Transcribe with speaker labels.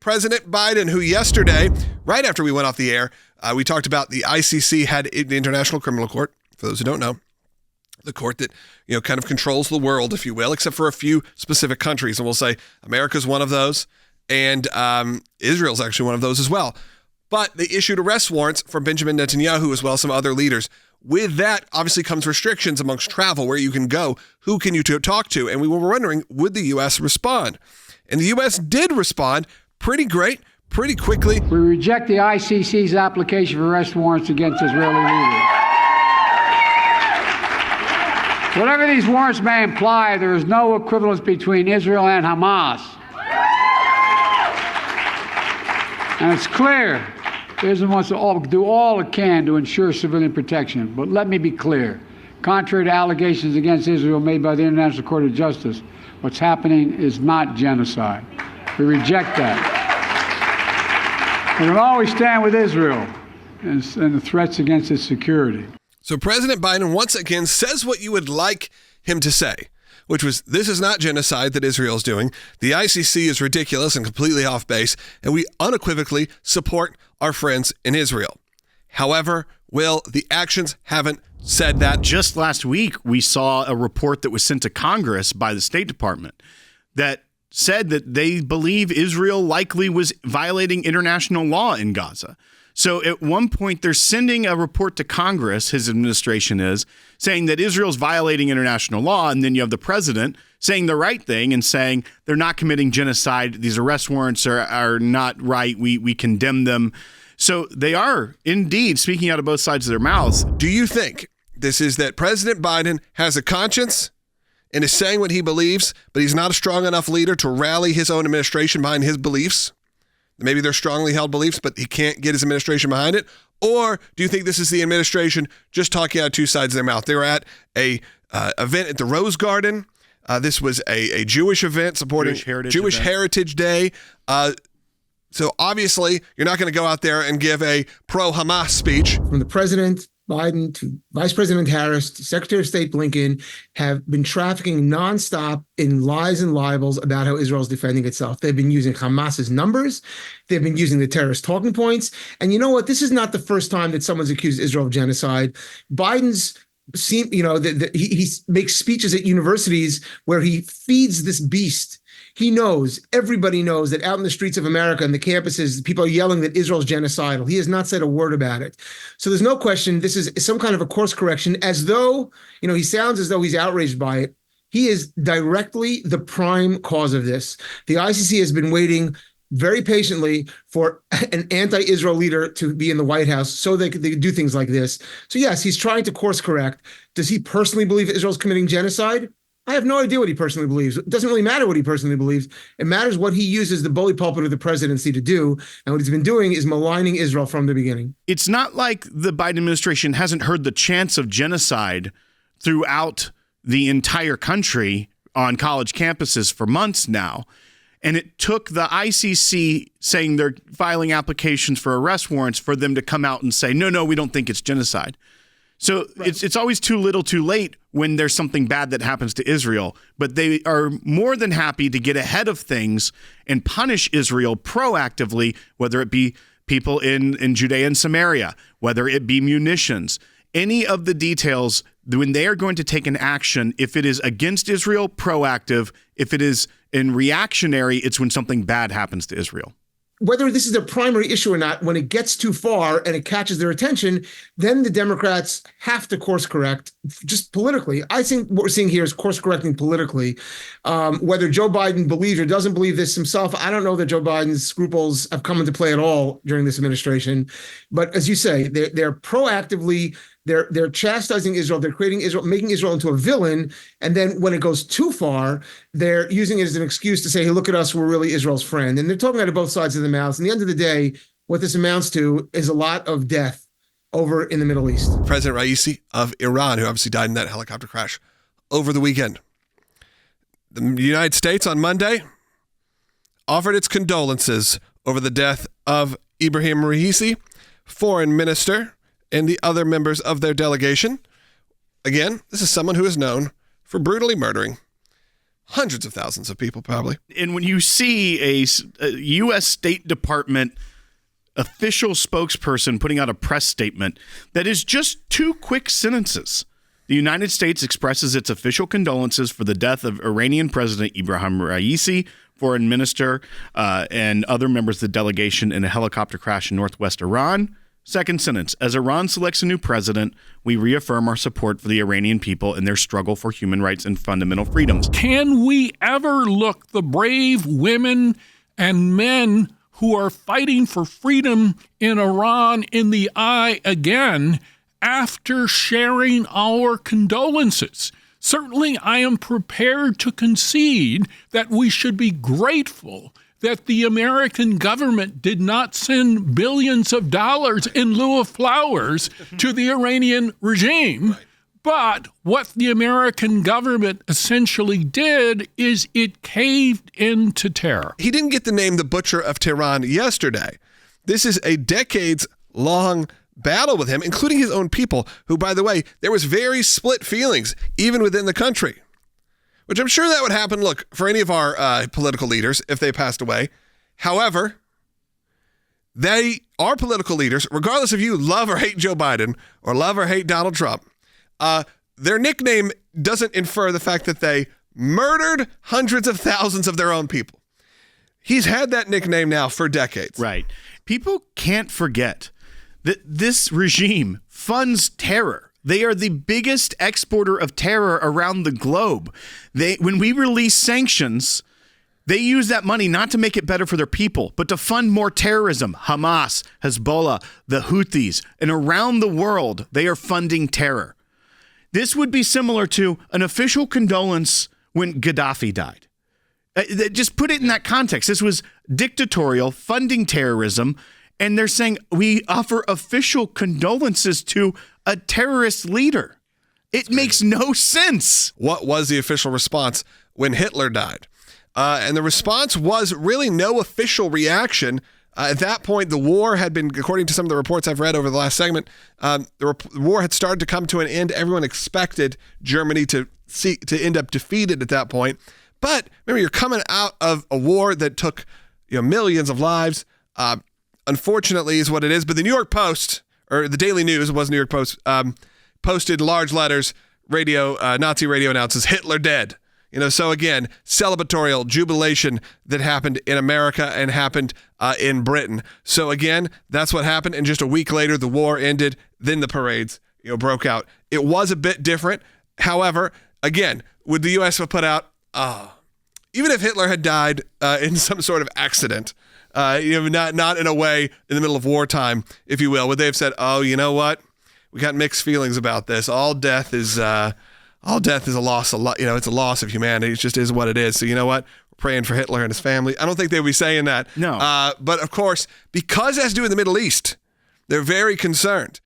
Speaker 1: President Biden, who yesterday, right after we went off the air, we talked about the ICC had the International Criminal Court. For those who don't know, the court that, kind of controls the world, if you will, except for a few specific countries. And we'll say America's one of those, and Israel's actually one of those as well. But they issued arrest warrants for Benjamin Netanyahu as well as some other leaders. With that, obviously, comes restrictions amongst travel, where you can go, who can you talk to? And we were wondering, would the U.S. respond? And the U.S. did respond pretty great, pretty quickly.
Speaker 2: We reject the ICC's application for arrest warrants against Israeli leaders. Whatever these warrants may imply, there is no equivalence between Israel and Hamas. And it's clear Israel wants to do all it can to ensure civilian protection. But let me be clear. Contrary to allegations against Israel made by the International Court of Justice, what's happening is not genocide. We reject that. We're going to always stand with Israel and the threats against its security.
Speaker 1: So President Biden once again says what you would like him to say, which was, this is not genocide that Israel's doing. The ICC is ridiculous and completely off base, and we unequivocally support our friends in Israel. However, Will, the actions haven't said that.
Speaker 3: Just last week, we saw a report that was sent to Congress by the State Department that said that they believe Israel likely was violating international law in Gaza. So at one point, they're sending a report to Congress, his administration is, saying that Israel's violating international law. And then you have the president saying the right thing and saying they're not committing genocide. These arrest warrants are not right. We condemn them. So they are indeed speaking out of both sides of their mouths.
Speaker 1: Do you think this is that President Biden has a conscience and is saying what he believes, but he's not a strong enough leader to rally his own administration behind his beliefs? Maybe they're strongly held beliefs, but he can't get his administration behind it? Or do you think this is the administration just talking out of two sides of their mouth? They were at a event at the Rose Garden. This was a Jewish event supporting Jewish Heritage Day. So obviously, you're not going to go out there and give a pro-Hamas speech.
Speaker 4: From the president, Biden, to Vice President Harris, to Secretary of State Blinken, have been trafficking nonstop in lies and libels about how Israel is defending itself. They've been using Hamas's numbers. They've been using the terrorist talking points. And you know what? This is not the first time that someone's accused Israel of genocide. Biden's he makes speeches at universities where he feeds this beast. He knows, everybody knows that out in the streets of America and the campuses, people are yelling that Israel's genocidal. He has not said a word about it. So there's no question this is some kind of a course correction, as though, he sounds as though he's outraged by it. He is directly the prime cause of this. The ICC has been waiting very patiently for an anti-Israel leader to be in the White House so they could do things like this. So yes, he's trying to course correct. Does he personally believe Israel's committing genocide? I have no idea what he personally believes. It doesn't really matter what he personally believes. It matters what he uses the bully pulpit of the presidency to do. And what he's been doing is maligning Israel from the beginning.
Speaker 3: It's not like the Biden administration hasn't heard the chants of genocide throughout the entire country on college campuses for months now. And it took the ICC saying they're filing applications for arrest warrants for them to come out and say, no, we don't think it's genocide. So right. It's always too little too late when there's something bad that happens to Israel. But they are more than happy to get ahead of things and punish Israel proactively, whether it be people in Judea and Samaria, whether it be munitions, any of the details. When they are going to take an action, if it is against Israel, proactive. If it is in reactionary, it's when something bad happens to Israel.
Speaker 4: Whether this is their primary issue or not, when it gets too far and it catches their attention, then the Democrats have to course correct just politically. I think what we're seeing here is course correcting politically. Whether Joe Biden believes or doesn't believe this himself, I don't know that Joe Biden's scruples have come into play at all during this administration. But as you say, they're proactively They're chastising Israel. They're creating Israel, making Israel into a villain. And then when it goes too far, they're using it as an excuse to say, hey, look at us. We're really Israel's friend. And they're talking out of both sides of the mouth. And at the end of the day, what this amounts to is a lot of death over in the Middle East.
Speaker 1: President Raisi of Iran, who obviously died in that helicopter crash over the weekend. The United States on Monday offered its condolences over the death of Ibrahim Raisi, foreign minister, and the other members of their delegation. Again, this is someone who is known for brutally murdering hundreds of thousands of people, probably.
Speaker 3: And when you see a U.S. State Department official spokesperson putting out a press statement that is just 2 quick sentences. The United States expresses its official condolences for the death of Iranian President Ibrahim Raisi, foreign minister, and other members of the delegation in a helicopter crash in northwest Iran. Second sentence, as Iran selects a new president, we reaffirm our support for the Iranian people in their struggle for human rights and fundamental freedoms.
Speaker 5: Can we ever look the brave women and men who are fighting for freedom in Iran in the eye again after sharing our condolences? Certainly, I am prepared to concede that we should be grateful that the American government did not send billions of dollars in lieu of flowers to the Iranian regime. Right. But what the American government essentially did is it caved into terror.
Speaker 1: He didn't get the name the Butcher of Tehran yesterday. This is a decades-long battle with him, including his own people, who, by the way, there was very split feelings, even within the country. Which I'm sure that would happen, look, for any of our political leaders if they passed away. However, they are political leaders, regardless if you love or hate Joe Biden or love or hate Donald Trump. Their nickname doesn't infer the fact that they murdered hundreds of thousands of their own people. He's had that nickname now for decades.
Speaker 3: Right. People can't forget that this regime funds terror. They are the biggest exporter of terror around the globe. When we release sanctions, they use that money not to make it better for their people, but to fund more terrorism. Hamas, Hezbollah, the Houthis, and around the world, they are funding terror. This would be similar to an official condolence when Gaddafi died. Just put it in that context. This was dictatorial, funding terrorism, and they're saying we offer official condolences to a terrorist leader. It makes no sense.
Speaker 1: What was the official response when Hitler died? And the response was really no official reaction. At that point, the war had been, according to some of the reports I've read over the last segment, the war had started to come to an end. Everyone expected Germany to end up defeated at that point. But remember, you're coming out of a war that took millions of lives. Unfortunately, is what it is. But the New York Post, or the Daily News, it was New York Post, posted large letters, Nazi radio announces Hitler dead. So again, celebratorial jubilation that happened in America and happened in Britain. So again, that's what happened. And just a week later, the war ended. Then the parades, broke out. It was a bit different. However, again, would the U.S. have put out, even if Hitler had died in some sort of accident, not in a way in the middle of wartime, if you will, would they have said, oh, you know what? We got mixed feelings about this. All death is a loss. It's a loss of humanity. It just is what it is. So you know what? We're praying for Hitler and his family. I don't think they would be saying that.
Speaker 3: No.
Speaker 1: But of course, because it has to do with the Middle East, they're very concerned.